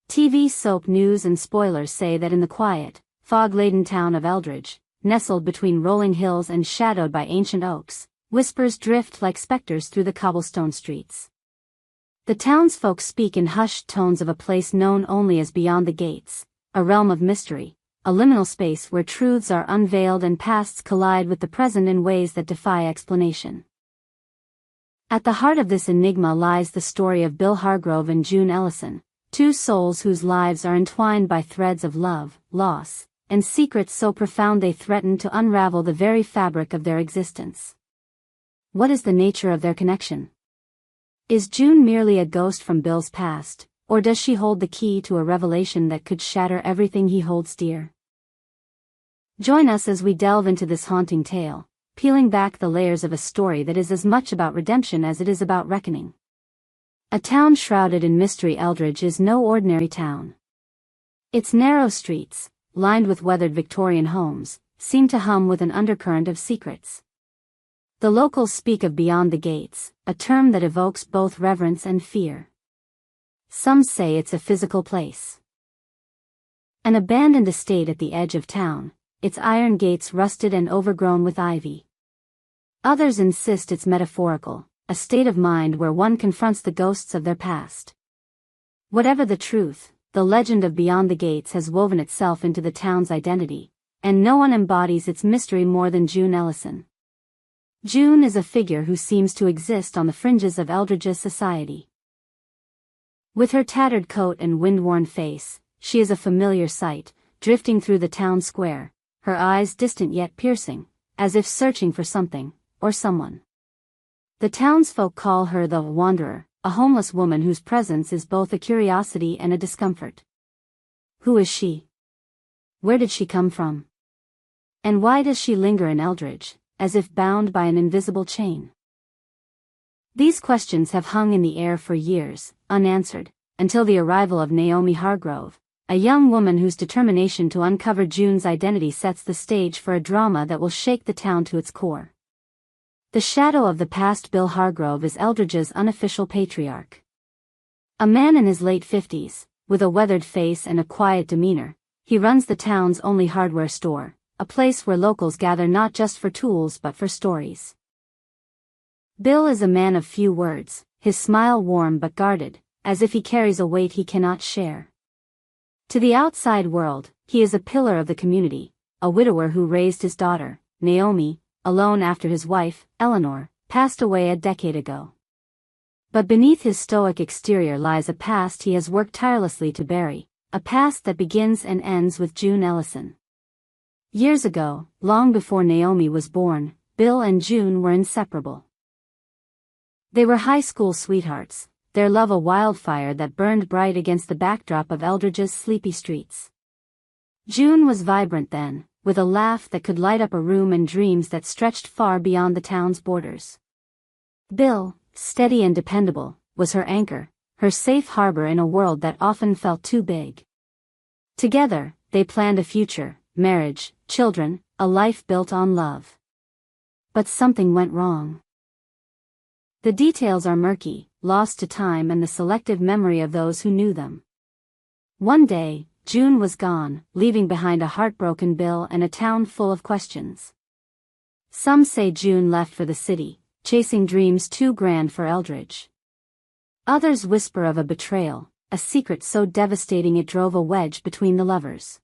TV soap news and spoilers say that in the quiet, fog-laden town of Eldridge, nestled between rolling hills and shadowed by ancient oaks, whispers drift like specters through the cobblestone streets. The townsfolk speak in hushed tones of a place known only as Beyond the Gates, a realm of mystery, a liminal space where truths are unveiled and pasts collide with the present in ways that defy explanation. At the heart of this enigma lies the story of Bill Hargrove and June Ellison, two souls whose lives are entwined by threads of love, loss, and secrets so profound they threaten to unravel the very fabric of their existence. What is the nature of their connection? Is June merely a ghost from Bill's past, or does she hold the key to a revelation that could shatter everything he holds dear? Join us as we delve into this haunting tale, peeling back the layers of a story that is as much about redemption as it is about reckoning. A town shrouded in mystery. Eldridge is no ordinary town. Its narrow streets, lined with weathered Victorian homes, seem to hum with an undercurrent of secrets. The locals speak of Beyond the Gates, a term that evokes both reverence and fear. Some say it's a physical place. An abandoned estate at the edge of town, its iron gates rusted and overgrown with ivy. Others insist it's metaphorical, a state of mind where one confronts the ghosts of their past. Whatever the truth, the legend of Beyond the Gates has woven itself into the town's identity, and no one embodies its mystery more than June Ellison. June is a figure who seems to exist on the fringes of Eldridge's society. With her tattered coat and wind-worn face, she is a familiar sight, drifting through the town square, her eyes distant yet piercing, as if searching for something, or someone. The townsfolk call her the Wanderer, a homeless woman whose presence is both a curiosity and a discomfort. Who is she? Where did she come from? And why does she linger in Eldridge, as if bound by an invisible chain? These questions have hung in the air for years, unanswered, until the arrival of Naomi Hargrove, a young woman whose determination to uncover June's identity sets the stage for a drama that will shake the town to its core. The shadow of the past. Bill Hargrove is Eldridge's unofficial patriarch. A man in his late 50s, with a weathered face and a quiet demeanor, he runs the town's only hardware store, a place where locals gather not just for tools but for stories. Bill is a man of few words, his smile warm but guarded, as if he carries a weight he cannot share. To the outside world, he is a pillar of the community, a widower who raised his daughter, Naomi, alone after his wife, Eleanor, passed away a decade ago. But beneath his stoic exterior lies a past he has worked tirelessly to bury, a past that begins and ends with June Ellison. Years ago, long before Naomi was born, Bill and June were inseparable. They were high school sweethearts, their love a wildfire that burned bright against the backdrop of Eldridge's sleepy streets. June was vibrant then, with a laugh that could light up a room and dreams that stretched far beyond the town's borders. Bill, steady and dependable, was her anchor, her safe harbor in a world that often felt too big. Together, they planned a future, marriage, children, a life built on love. But something went wrong. The details are murky, lost to time and the selective memory of those who knew them. One day, June was gone, leaving behind a heartbroken Bill and a town full of questions. Some say June left for the city, chasing dreams too grand for Eldridge. Others whisper of a betrayal, a secret so devastating it drove a wedge between the lovers.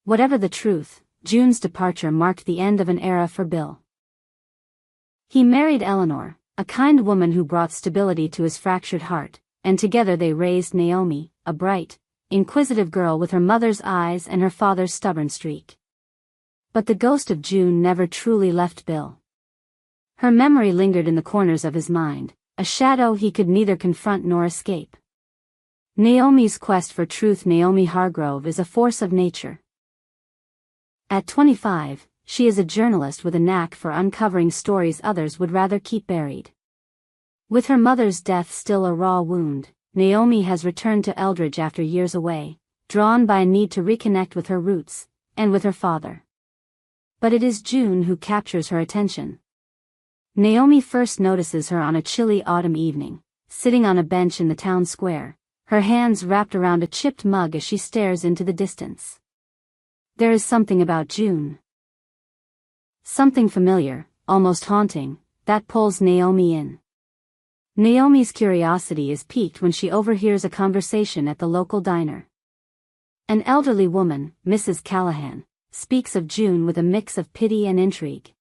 Whatever the truth, June's departure marked the end of an era for Bill. He married Eleanor, a kind woman who brought stability to his fractured heart, and together they raised Naomi, a bright, inquisitive girl with her mother's eyes and her father's stubborn streak. But the ghost of June never truly left Bill. Her memory lingered in the corners of his mind, a shadow he could neither confront nor escape. Naomi's quest for truth. Naomi Hargrove is a force of nature. At 25, she is a journalist with a knack for uncovering stories others would rather keep buried. With her mother's death still a raw wound, Naomi has returned to Eldridge after years away, drawn by a need to reconnect with her roots, and with her father. But it is June who captures her attention. Naomi first notices her on a chilly autumn evening, sitting on a bench in the town square, her hands wrapped around a chipped mug as she stares into the distance. There is something about June. Something familiar, almost haunting, that pulls Naomi in. Naomi's curiosity is piqued when she overhears a conversation at the local diner. An elderly woman, Mrs. Callahan, speaks of June with a mix of pity and intrigue.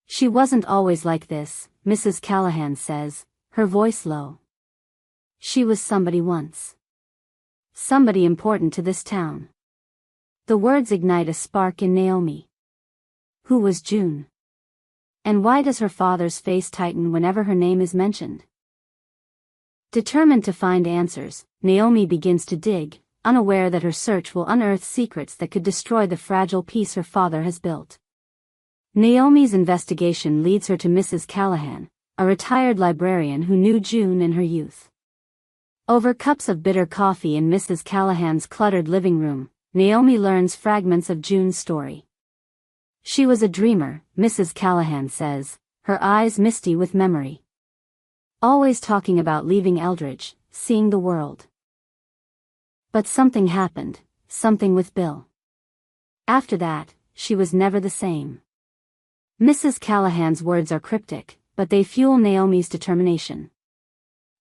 She wasn't always like this, Mrs. Callahan says, her voice low. She was somebody once. Somebody important to this town. The words ignite a spark in Naomi. Who was June? And why does her father's face tighten whenever her name is mentioned? Determined to find answers, Naomi begins to dig, unaware that her search will unearth secrets that could destroy the fragile peace her father has built. Naomi's investigation leads her to Mrs. Callahan, a retired librarian who knew June in her youth. Over cups of bitter coffee in Mrs. Callahan's cluttered living room, Naomi learns fragments of June's story. She was a dreamer, Mrs. Callahan says, her eyes misty with memory. Always talking about leaving Eldridge, seeing the world. But something happened, something with Bill. After that, she was never the same. Mrs. Callahan's words are cryptic, but they fuel Naomi's determination.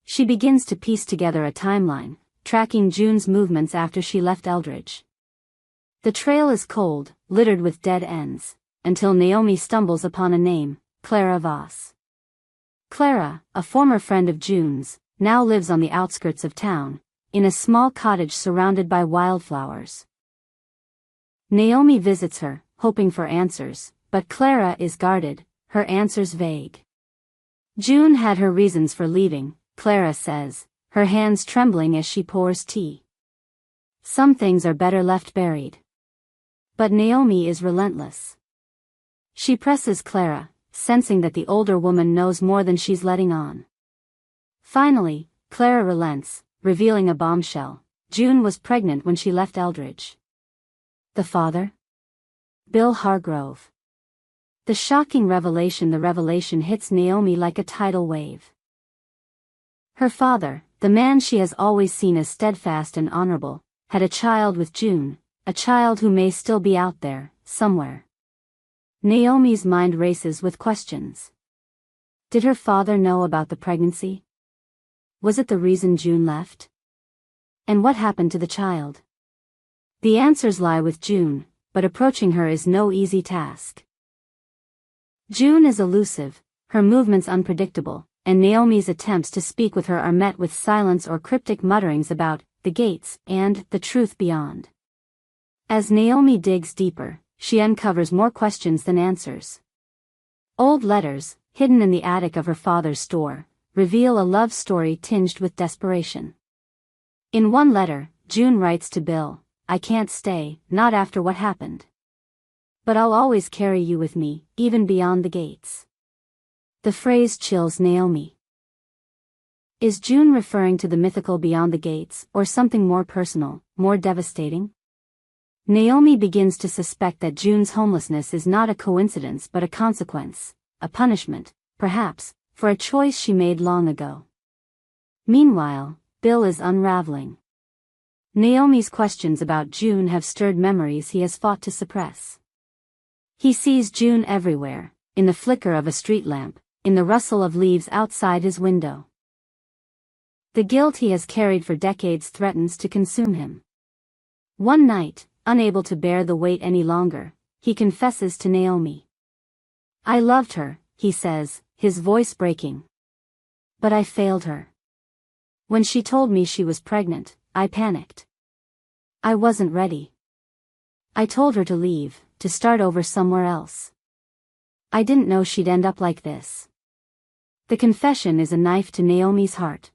She begins to piece together a timeline, tracking June's movements after she left Eldridge. The trail is cold, littered with dead ends, until Naomi stumbles upon a name, Clara Voss. Clara, a former friend of June's, now lives on the outskirts of town, in a small cottage surrounded by wildflowers. Naomi visits her, hoping for answers, but Clara is guarded, her answers vague. June had her reasons for leaving, Clara says, her hands trembling as she pours tea. Some things are better left buried. But Naomi is relentless. She presses Clara, sensing that the older woman knows more than she's letting on. Finally, Clara relents, revealing a bombshell. June was pregnant when she left Eldridge. The father? Bill Hargrove. The shocking revelation hits Naomi like a tidal wave. Her father, the man she has always seen as steadfast and honorable, had a child with June, a child who may still be out there, somewhere. Naomi's mind races with questions. Did her father know about the pregnancy? Was it the reason June left? And what happened to the child? The answers lie with June, but approaching her is no easy task. June is elusive, her movements unpredictable, and Naomi's attempts to speak with her are met with silence or cryptic mutterings about the gates and the truth beyond. As Naomi digs deeper, she uncovers more questions than answers. Old letters, hidden in the attic of her father's store, reveal a love story tinged with desperation. In one letter, June writes to Bill, "I can't stay, not after what happened. But I'll always carry you with me, even beyond the gates." The phrase chills Naomi. Is June referring to the mythical beyond the gates, or something more personal, more devastating? Naomi begins to suspect that June's homelessness is not a coincidence but a consequence, a punishment, perhaps, for a choice she made long ago. Meanwhile, Bill is unraveling. Naomi's questions about June have stirred memories he has fought to suppress. He sees June everywhere, in the flicker of a street lamp, in the rustle of leaves outside his window. The guilt he has carried for decades threatens to consume him. One night, unable to bear the weight any longer, he confesses to Naomi. "I loved her," he says, his voice breaking. "But I failed her. When she told me she was pregnant, I panicked. I wasn't ready. I told her to leave, to start over somewhere else. I didn't know she'd end up like this." The confession is a knife to Naomi's heart.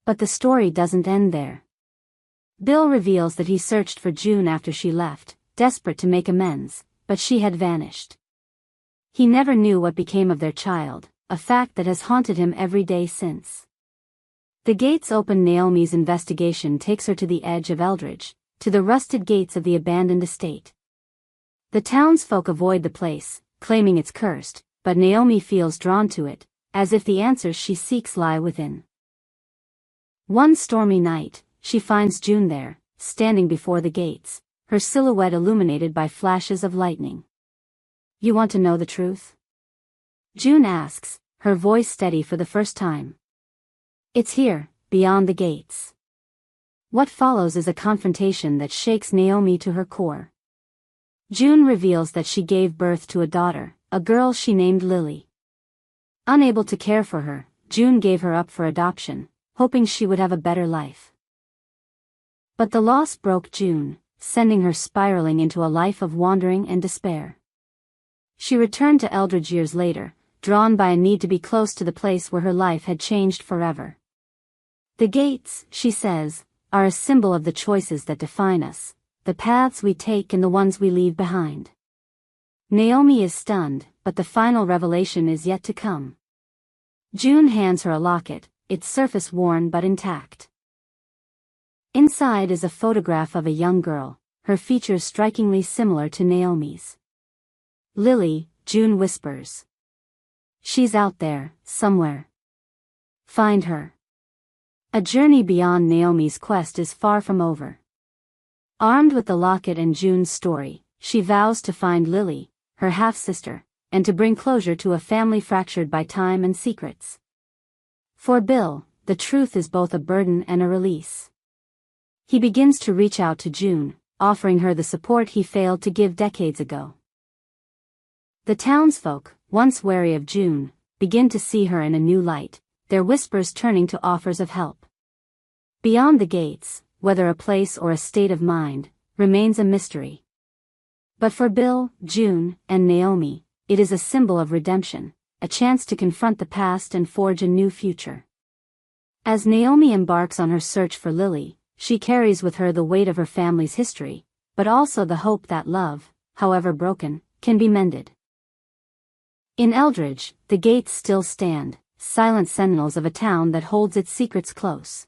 But the story doesn't end there. Bill reveals that he searched for June after she left, desperate to make amends, but she had vanished. He never knew what became of their child, a fact that has haunted him every day since. The gates open. Naomi's investigation takes her to the edge of Eldridge, to the rusted gates of the abandoned estate. The townsfolk avoid the place, claiming it's cursed, but Naomi feels drawn to it, as if the answers she seeks lie within. One stormy night, she finds June there, standing before the gates, her silhouette illuminated by flashes of lightning. "You want to know the truth?" June asks, her voice steady for the first time. "It's here, beyond the gates." What follows is a confrontation that shakes Naomi to her core. June reveals that she gave birth to a daughter, a girl she named Lily. Unable to care for her, June gave her up for adoption, hoping she would have a better life. But the loss broke June, sending her spiraling into a life of wandering and despair. She returned to Eldridge years later, drawn by a need to be close to the place where her life had changed forever. "The gates," she says, "are a symbol of the choices that define us, the paths we take and the ones we leave behind." Naomi is stunned, but the final revelation is yet to come. June hands her a locket, its surface worn but intact. Inside is a photograph of a young girl, her features strikingly similar to Naomi's. "Lily," June whispers. "She's out there, somewhere. Find her." A journey beyond Naomi's quest is far from over. Armed with the locket and June's story, she vows to find Lily, her half-sister, and to bring closure to a family fractured by time and secrets. For Bill, the truth is both a burden and a release. He begins to reach out to June, offering her the support he failed to give decades ago. The townsfolk, once wary of June, begin to see her in a new light, their whispers turning to offers of help. Beyond the gates, whether a place or a state of mind, remains a mystery. But for Bill, June, and Naomi, it is a symbol of redemption, a chance to confront the past and forge a new future. As Naomi embarks on her search for Lily, she carries with her the weight of her family's history, but also the hope that love, however broken, can be mended. In Eldridge, the gates still stand, silent sentinels of a town that holds its secrets close.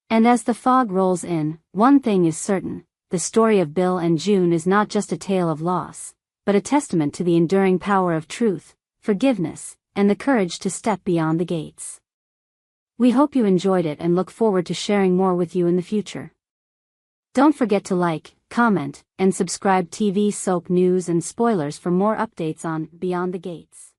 And as the fog rolls in, one thing is certain: the story of Bill and June is not just a tale of loss, but a testament to the enduring power of truth, forgiveness, and the courage to step beyond the gates. We hope you enjoyed it and look forward to sharing more with you in the future. Don't forget to like, comment, and subscribe. TV soap news and spoilers for more updates on Beyond the Gates.